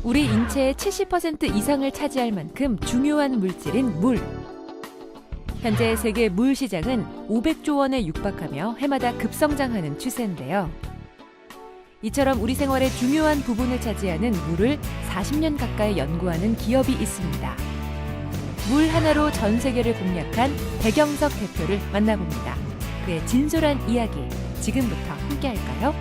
우리 인체의 70% 이상을 차지할 만큼 중요한 물질인 물. 현재 세계 물 시장은 500조 원에 육박하며 해마다 급성장하는 추세인데요. 이처럼 우리 생활의 중요한 부분을 차지하는 물을 40년 가까이 연구하는 기업이 있습니다. 물 하나로 전 세계를 공략한 백영석 대표를 만나봅니다. 그의 진솔한 이야기 지금부터 함께 할까요?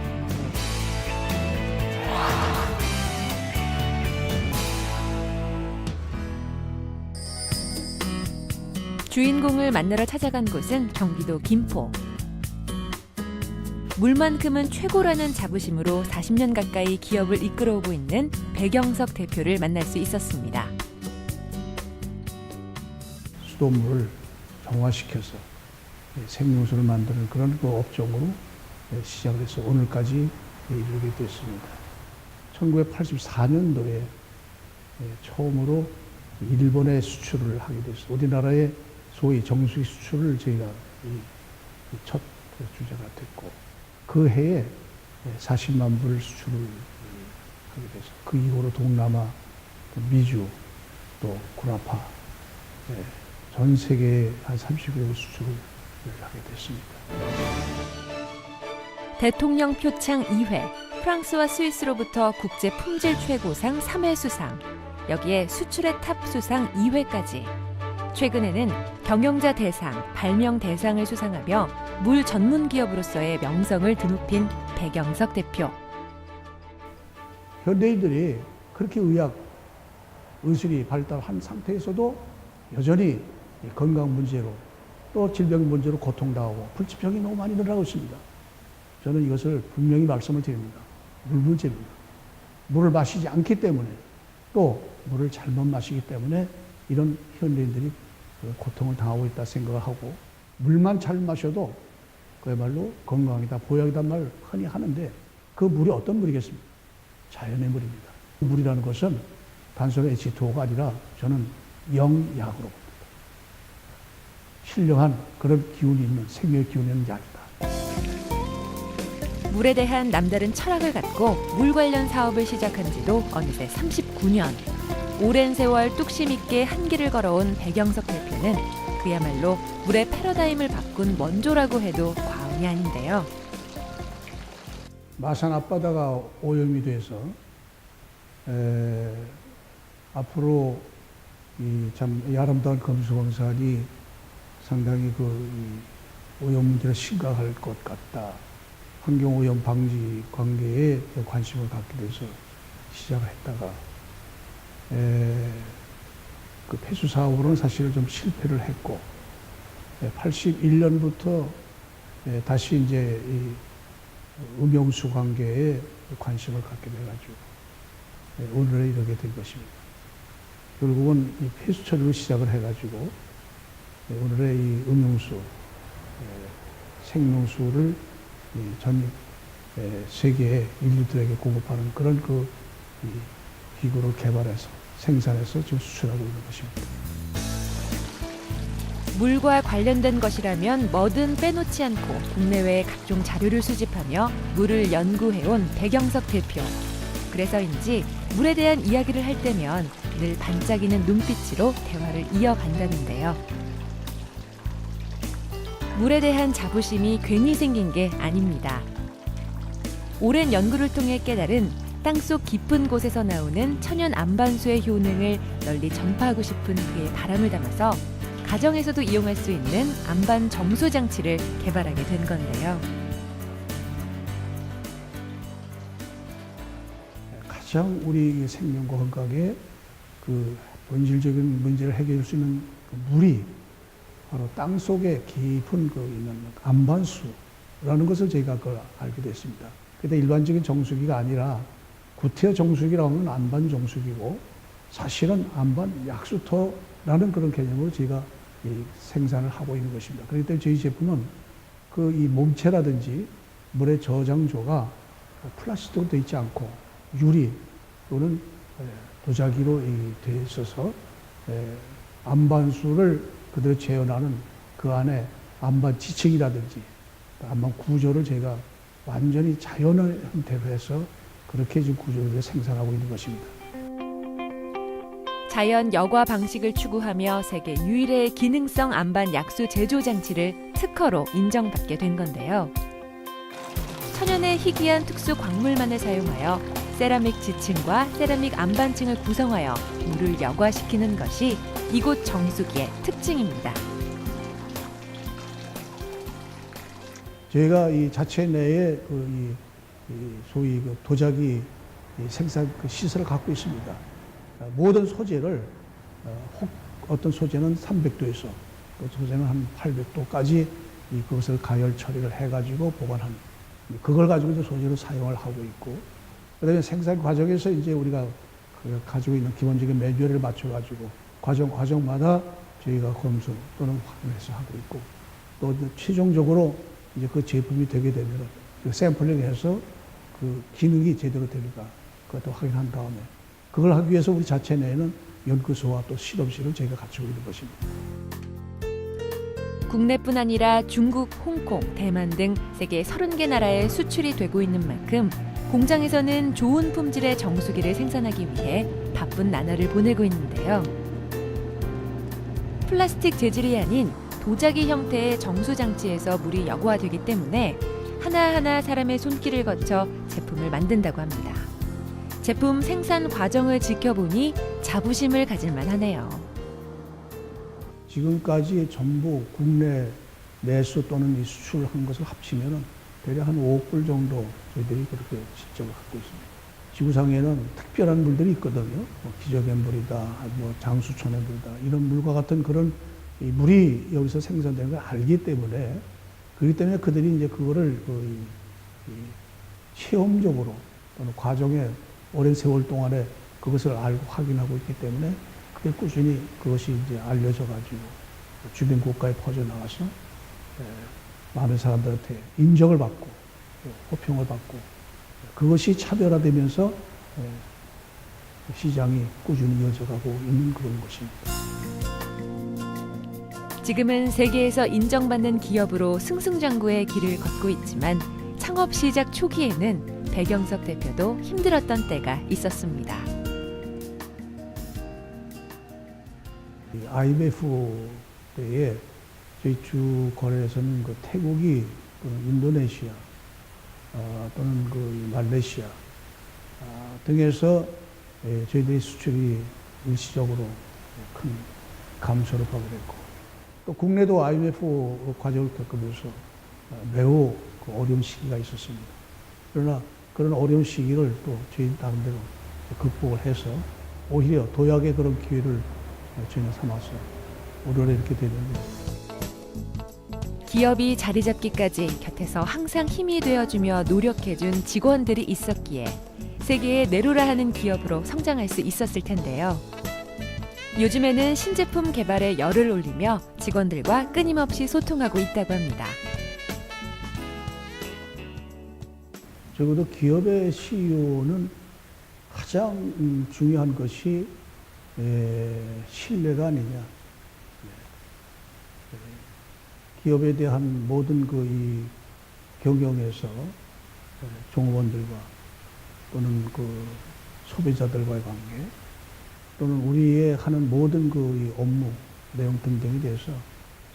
주인공을 만나러 찾아간 곳은 경기도 김포. 물만큼은 최고라는 자부심으로 40년 가까이 기업을 이끌어오고 있는 백영석 대표를 만날 수 있었습니다. 수돗물을 정화시켜서 생명수를 만드는 그런 업종으로 시작을 해서 오늘까지 이르게 됐습니다. 1984년도에 처음으로 일본에 수출을 하게 됐습니다. 우리나라의 소위 정수기 수출을 저희가 첫 주제가 됐고, 그 해에 40만 불 수출을 하게 돼서 그 이후로 동남아, 미주, 또 구라파, 전 세계에 한 30여 수출을 하게 됐습니다. 대통령 표창 2회, 프랑스와 스위스로부터 국제 품질 최고상 3회 수상, 여기에 수출의 탑 수상 2회까지. 최근에는 경영자 대상, 발명 대상을 수상하며 물 전문 기업으로서의 명성을 드높인 백영석 대표. 현대인들이 그렇게 의술이 발달한 상태에서도 여전히 건강 문제로 또 질병 문제로 고통당하고 불치병이 너무 많이 늘어나고 있습니다. 저는 이것을 분명히 말씀을 드립니다. 물 문제입니다. 물을 마시지 않기 때문에 또 물을 잘못 마시기 때문에 이런 현대인들이 고통을 당하고 있다 생각을 하고, 물만 잘 마셔도 그야말로 건강이다, 보약이다 말 흔히 하는데, 그 물이 어떤 물이겠습니까? 자연의 물입니다. 물이라는 것은 단순히 H2O가 아니라 저는 영약으로 봅니다. 신령한 그런 기운이 있는, 생명의 기운이 있는 약이다. 물에 대한 남다른 철학을 갖고 물 관련 사업을 시작한 지도 어느새 39년. 오랜 세월 뚝심 있게 한 길을 걸어온 백영석 대표는 그야말로 물의 패러다임을 바꾼 원조라고 해도 과언이 아닌데요. 마산 앞바다가 오염이 돼서 앞으로 이 참 아름다운 금수강산이 상당히 오염 문제가 심각할 것 같다. 환경오염 방지 관계에 관심을 갖게 돼서 시작을 했다가 그 폐수 사업으로는 사실 좀 실패를 했고, 81년부터 다시 이제 이 음용수 관계에 관심을 갖게 돼가지고 오늘에 이르게 된 것입니다. 결국은 이 폐수 처리로 시작을 해가지고 오늘의 이 음용수, 생명수를 전 세계의 인류들에게 공급하는 그런 이 기구를 개발해서 생산해서 지금 수출하고 있는 것입니다. 물과 관련된 것이라면 뭐든 빼놓지 않고 국내외의 각종 자료를 수집하며 물을 연구해온 백영석 대표. 그래서인지 물에 대한 이야기를 할 때면 늘 반짝이는 눈빛으로 대화를 이어간다는데요. 물에 대한 자부심이 괜히 생긴 게 아닙니다. 오랜 연구를 통해 깨달은 땅속 깊은 곳에서 나오는 천연 안반수의 효능을 널리 전파하고 싶은 그의 바람을 담아서 가정에서도 이용할 수 있는 안반 정수 장치를 개발하게 된 건데요. 가장 우리 생명과 건강에 그 본질적인 문제를 해결할 수 있는 물이 바로 땅 속에 깊은 있는 안반수라는 것을 저희가 알게 됐습니다. 그런데 일반적인 정수기가 아니라 구태여 정수기라고 하면 안반 정수기고, 사실은 안반 약수터라는 그런 개념으로 저희가 생산을 하고 있는 것입니다. 그렇기 때문에 저희 제품은 이 몸체라든지 물의 저장조가 플라스틱으로 되어 있지 않고 유리 또는 도자기로 되어 있어서 안반수를 그대로 재현하는 그 안에 안반 지층이라든지 안반 구조를 저희가 완전히 자연의 형태로 해서 그렇게 지금 구조를 생산하고 있는 것입니다. 자연 여과 방식을 추구하며 세계 유일의 기능성 안반 약수 제조 장치를 특허로 인정받게 된 건데요. 천연의 희귀한 특수 광물만을 사용하여 세라믹 지층과 세라믹 안반층을 구성하여 물을 여과시키는 것이 이곳 정수기의 특징입니다. 저희가 이 자체 내에 소위 도자기 생산 시설을 갖고 있습니다. 모든 소재를 어떤 소재는 300도에서 어떤 소재는 한 800도까지 그것을 가열 처리를 해가지고 보관하는 그걸 가지고 이제 소재로 사용을 하고 있고, 그다음에 생산 과정에서 이제 우리가 가지고 있는 기본적인 매뉴얼을 맞춰가지고 과정마다 저희가 검수 또는 확인해서 하고 있고, 또 최종적으로 이제 그 제품이 되게 되면 샘플링해서 그 기능이 제대로 되는가 그것도 확인한 다음에 그걸 하기 위해서 우리 자체 내에는 연구소와 또 실험실을 저희가 갖추고 있는 것입니다. 국내뿐 아니라 중국, 홍콩, 대만 등 세계 30개 나라에 수출이 되고 있는 만큼 공장에서는 좋은 품질의 정수기를 생산하기 위해 바쁜 나날을 보내고 있는데요. 플라스틱 재질이 아닌 도자기 형태의 정수장치에서 물이 여과되기 때문에 하나하나 사람의 손길을 거쳐 제품을 만든다고 합니다. 제품 생산 과정을 지켜보니 자부심을 가질만 하네요. 지금까지 전부 국내 내수 또는 이 수출한 것을 합치면 대략 한 5억 불 정도 저희들이 그렇게 실적을 갖고 있습니다. 지구상에는 특별한 물들이 있거든요. 기적의 물이다, 장수촌의 물이다, 이런 물과 같은 그런 이 물이 여기서 생산되는 걸 알기 때문에, 그렇기 때문에 그들이 이제 그거를 체험적으로 또는 과정에 오랜 세월 동안에 그것을 알고 확인하고 있기 때문에 그게 꾸준히 그것이 이제 알려져 가지고 주변 국가에 퍼져나가서 많은 사람들한테 인정을 받고 호평을 받고 그것이 차별화되면서 시장이 꾸준히 이어져가고 있는 그런 것입니다. 지금은 세계에서 인정받는 기업으로 승승장구의 길을 걷고 있지만 창업 시작 초기에는 백영석 대표도 힘들었던 때가 있었습니다. IMF 때에 저희 주 거래에서는 그 태국이 또는 인도네시아 또는 그 말레이시아 등에서 저희들의 수출이 일시적으로 큰 감소를 하게 됐고, 또 국내도 IMF 과정을 겪으면서 매우 어려운 시기가 있었습니다. 그러나 그런 어려운 시기를 또 저희 나름대로 극복을 해서 오히려 도약의 그런 기회를 저희는 삼아서 오늘에 이렇게 되는데, 기업이 자리 잡기까지 곁에서 항상 힘이 되어주며 노력해준 직원들이 있었기에 세계에 내로라 하는 기업으로 성장할 수 있었을 텐데요. 요즘에는 신제품 개발에 열을 올리며 직원들과 끊임없이 소통하고 있다고 합니다. 적어도 기업의 CEO는 가장 중요한 것이 신뢰가 아니냐. 기업에 대한 모든 이 경영에서 종업원들과 또는 그 소비자들과의 관계 또는 우리의 하는 모든 이 업무 내용 등등에 대해서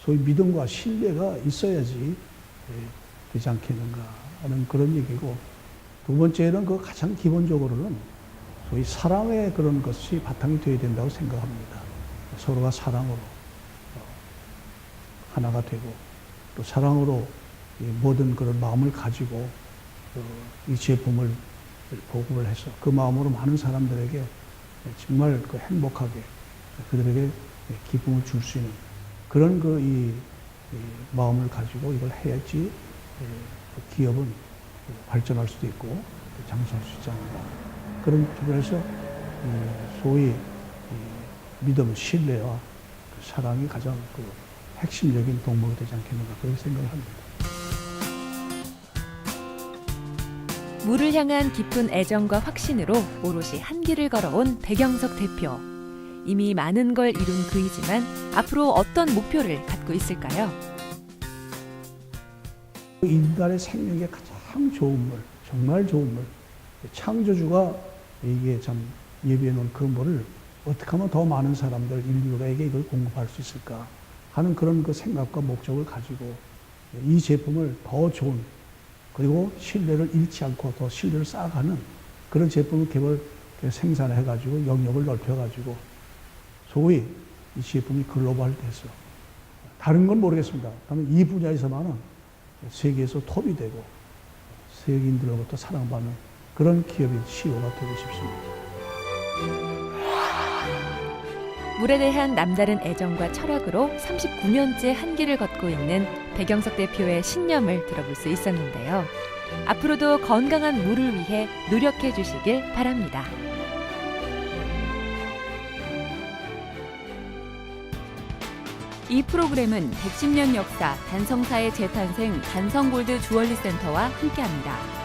소위 믿음과 신뢰가 있어야지 되지 않겠는가 하는 그런 얘기고, 두 번째는 그 가장 기본적으로는 소위 사랑의 그런 것이 바탕이 되어야 된다고 생각합니다. 서로가 사랑으로 하나가 되고 또 사랑으로 모든 그런 마음을 가지고 이 제품을 보급을 해서 그 마음으로 많은 사람들에게 정말 행복하게 그들에게 기쁨을 줄 수 있는 그런 이 마음을 가지고 이걸 해야지 기업은 발전할 수도 있고 장수할 수 있지 않는가. 그런 부분에서 소위 믿음, 신뢰와 사랑이 가장 핵심적인 동목이 되지 않겠는가 그렇게 생각을 합니다. 물을 향한 깊은 애정과 확신으로 오롯이 한 길을 걸어온 백영석 대표. 이미 많은 걸 이룬 그이지만 앞으로 어떤 목표를 갖고 있을까요? 인간의 생명에 가장 좋은 물, 정말 좋은 물, 창조주가 이게 참 예비해 놓은 그 물을 어떻게 하면 더 많은 사람들, 인류에게 이걸 공급할 수 있을까 하는 그런 그 생각과 목적을 가지고 이 제품을 더 좋은, 그리고 신뢰를 잃지 않고 더 신뢰를 쌓아가는 그런 제품을 생산해가지고 영역을 넓혀가지고 소위 이 제품이 글로벌돼서 다른 건 모르겠습니다. 다만 이 분야에서만은 세계에서 톱이 되고 세계인들로부터 사랑받는 그런 기업인 CEO가 되고 싶습니다. 물에 대한 남다른 애정과 철학으로 39년째 한 길을 걷고 있는 백영석 대표의 신념을 들어볼 수 있었는데요. 앞으로도 건강한 물을 위해 노력해 주시길 바랍니다. 이 프로그램은 110년 역사 단성사의 재탄생 단성골드 주얼리 센터와 함께합니다.